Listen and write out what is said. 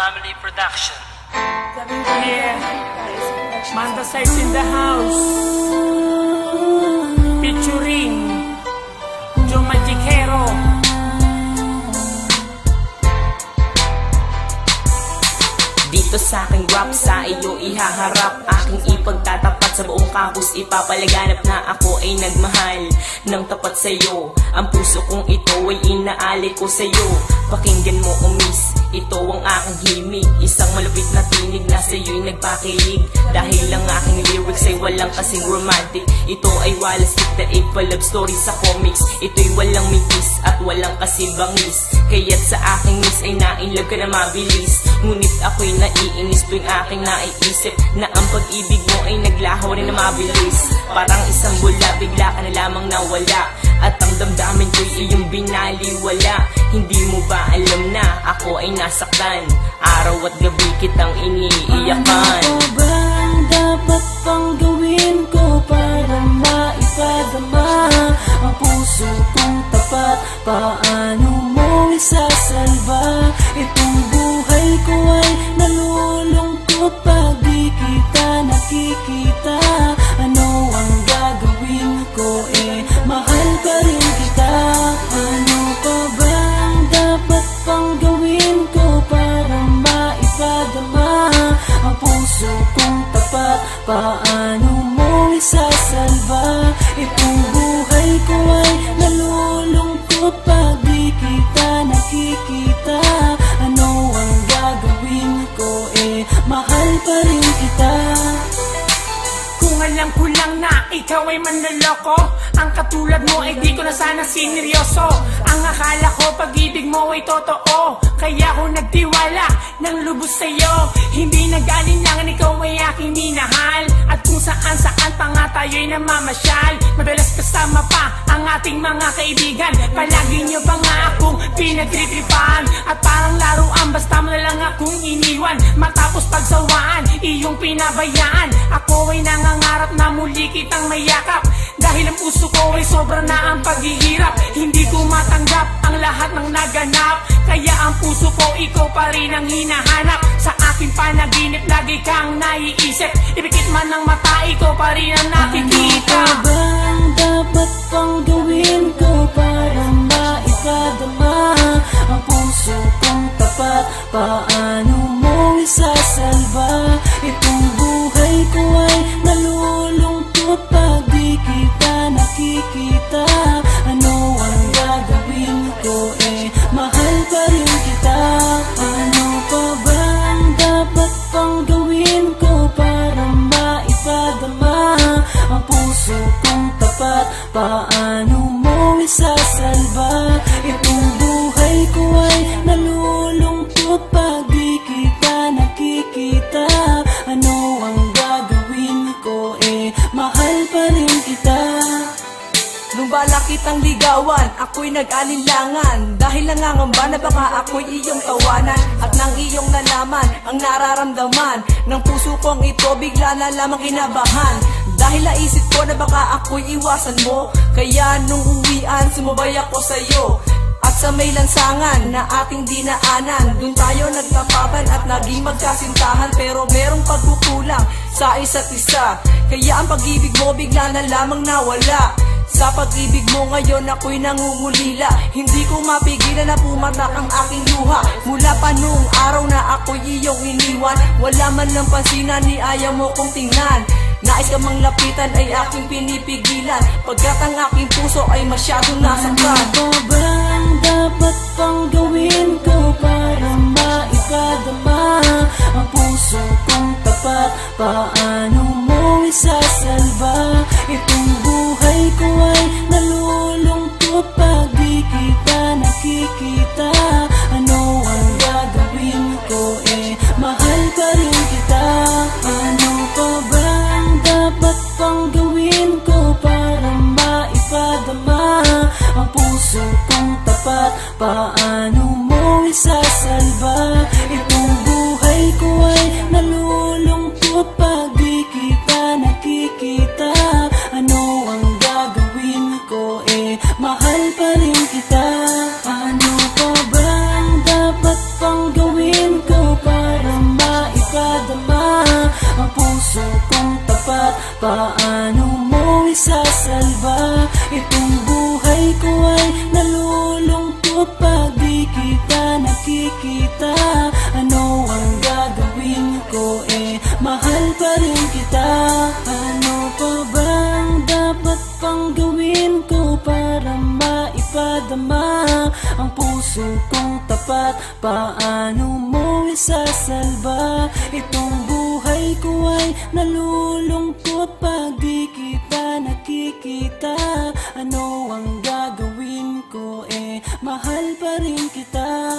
Family Production. Yeah, Manda Size in the house, featuring Joe Magicero. Dito sa aking rap, sa iyo ihaharap, aking ipagtatapat sa buong campus, ipapalaganap na ako ay nagmahal ng tapat sa iyo. Ang puso kong ito ay inaali ko sa iyo. Pakinggan mo, miss, ito ang aking himig, isang malupit na tinig na sa iyo'y nagpakilig. Dahil ang aking lyrics ay walang kasing romantic, ito ay walang stick that it pa love story sa comics. Ito'y walang mitis at walang kasibangis, kaya't sa aking miss ay nainlove ka na mabilis. Ngunit ako'y naiinis tuwing aking naiisip na ang pag-ibig mo ay naglaho rin na mabilis. Parang isang bula, bigla ka na lamang nawala, at ang damdamin ko'y iyong binaliwala. Hindi mo ba alam na ako ay nasaktan? Araw at gabi kitang iniiyakan. Ano ba ang dapat pang gawin ko para maipadama ang puso kong tapat? Paano mo isasalba itong buhay ko ay nalulungkot pag di kita nakikita? Ano ang gagawin ko? Mahal pa rin kita. Ano pa ba ang dapat pang gawin ko para maipadama ang puso kong tapat? Paano mo isasalba itong buhay ko ay nalulungkot pag di kita nakikita? Ano ang gagawin ko? Mahal pa rin kita. Kung alam ko lang na ikaw ay manloloko, ang katulad mo ay di ko na sana sineryoso. Ang akala ko pag-ibig mo ay totoo, kaya ako nagtiwala ng lubos sa'yo. Hindi nag-alinlangan, ikaw ay aking minahal, at kung saan-saan pa nga tayo'y namamasyal. Madalas kasama pa ang ating mga kaibigan, palagi nyo pa nga akong pinagtritripan, at parang laruan basta mo na lang akong iniwan. Matapos pagsawaan, iyong pinabayaan, ako ay nangangarap na muli kitang mayakap. Dahil ang puso ko ay sobra na ang paghihirap, hindi ko matanggap ang lahat ng naganap. Kaya ang puso ko, ikaw pa rin ang hinahanap. Sa aking panaginip, lagi kang naiisip, ipikit man ng mata, ikaw pa rin ang nakikita. Ano ba ang dapat pang gawin ko para maipadama ang puso kong tapat? Paano mo isasalba itong buhay ko ay nalulungkot pag di kita nakikita? Ano ang gagawin ko? Mahal pa rin kita. Ano pa ba ang dapat pang gawin ko para maipadama ang puso kong tapat? Paano mo isasalba itong buhay ko ay nalulungkot pag di kita nakikita? Ano ang gagawin ko? Mahal pa rin kita. Nung bala kitang ligawan, ako'y nag-alinlangan, dahil nangangamba na baka ako'y iyong tawanan. At nang iyong nalaman ang nararamdaman ng puso kong ito, bigla na lamang kinabahan. Dahil naisip ko na baka ako'y iwasan mo, kaya nung uwian sumabay ako sa'yo. At sa may lansangan na ating dinaanan, dun tayo nagtapapan at naging magkasintahan. Pero merong pagkukulang sa isa't isa, kaya ang pag-ibig mo bigla na lamang nawala. Sa pag-ibig mo ngayon ako'y nangungulila, hindi ko mapigilan na pumatak ang aking luha. Mula pa noong araw na ako'y iyong iniwan, wala man lang pansinan ni ayaw mo kong tingnan. Nais ka mang lapitan ay aking pinipigilan, pagkat ang aking puso ay masyadong nasaktan. Ano ba ang dapat pang gawin ko para maipadama ang puso kong tapat? Paano mo isasalba itong buhay ko ay nalulungkot pag di kita nakikita? Ano ang gagawin ko? Mahal pa rin kita. Ano pa ba ang dapat pang gawin ko para maipadama ang puso kong tapat? Paano mo isasalba itong buhay ko ay nalulungkot pag di kita nakikita? Ano ang gagawin ko? Mahal pa rin kita. Ano pa ba ang dapat pang gawin ko para paano mo isasalba? Itong buhay ko ay nalulungkot pag di kita nakikita. Ano ang gagawin ko, mahal pa rin kita. Ano pa bang dapat pang gawin ko para maipadama ang puso kong tapat? Paano mo isasalba? Itong buhay ko ay nalulungkot pag di kita nakikita. Ano ang gagawin ko, mahal pa rin kita.